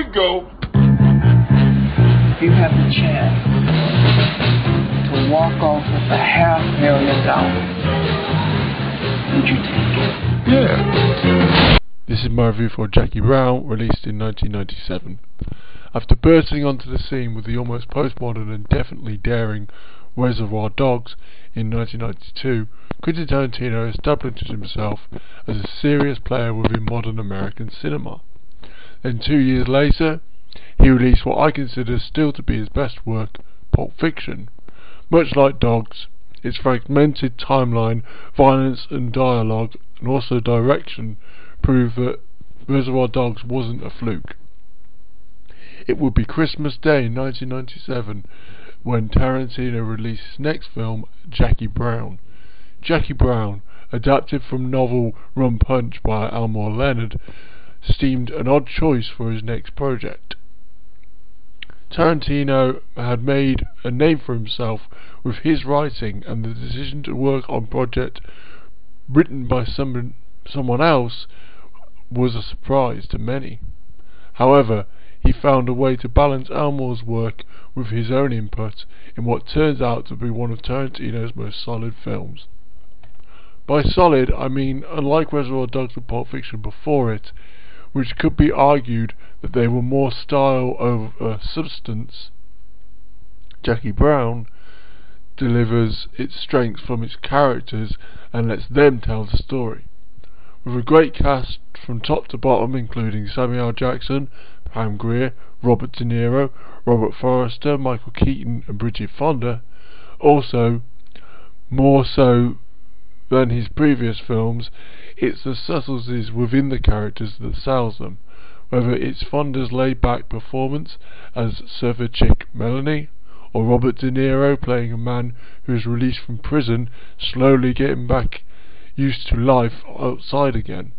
we go. You have the chance to walk off with $500,000. Would you take it? Yeah. This is my review for Jackie Brown, released in 1997. After bursting onto the scene with the almost postmodern and definitely daring Reservoir Dogs in 1992, Quentin Tarantino established himself as a serious player within modern American cinema. Then 2 years later, he released what I consider still to be his best work, Pulp Fiction. Much like Dogs, its fragmented timeline, violence and dialogue, and also direction, prove that Reservoir Dogs wasn't a fluke. It would be Christmas Day in 1997 when Tarantino released his next film, Jackie Brown. Jackie Brown, adapted from novel Rum Punch by Elmore Leonard, seemed an odd choice for his next project. Tarantino had made a name for himself with his writing, and the decision to work on a project written by someone else was a surprise to many. However, he found a way to balance Elmore's work with his own input in what turns out to be one of Tarantino's most solid films. By solid, I mean, unlike Reservoir Dogs and Pulp Fiction before it, which could be argued that they were more style over substance, Jackie Brown delivers its strengths from its characters and lets them tell the story. With a great cast from top to bottom, including Samuel L. Jackson, Pam Grier, Robert De Niro, Robert Forster, Michael Keaton and Bridget Fonda, also, more so than his previous films, it's the subtleties within the characters that sells them, whether it's Fonda's laid-back performance as surfer chick Melanie, or Robert De Niro playing a man who is released from prison, slowly getting back used to life outside again.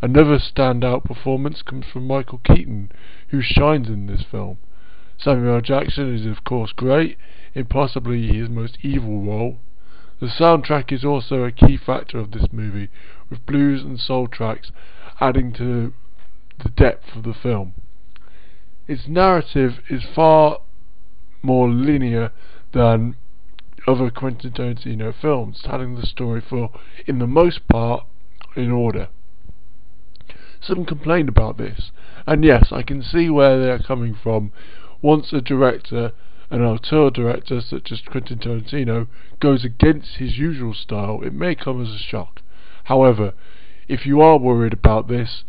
Another standout performance comes from Michael Keaton, who shines in this film. Samuel L. Jackson is of course great, in possibly his most evil role. The soundtrack is also a key factor of this movie, with blues and soul tracks adding to the depth of the film. Its narrative is far more linear than other Quentin Tarantino films, telling the story in the most part, in order. Some complained about this, and yes, I can see where they are coming from. Once a director, an auteur director such as Quentin Tarantino, goes against his usual style, it may come as a shock. However, if you are worried about this,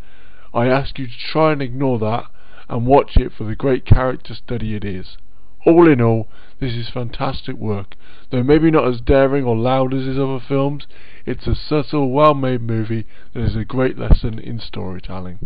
I ask you to try and ignore that and watch it for the great character study it is. All in all, this is fantastic work. Though maybe not as daring or loud as his other films, it's a subtle, well-made movie that is a great lesson in storytelling.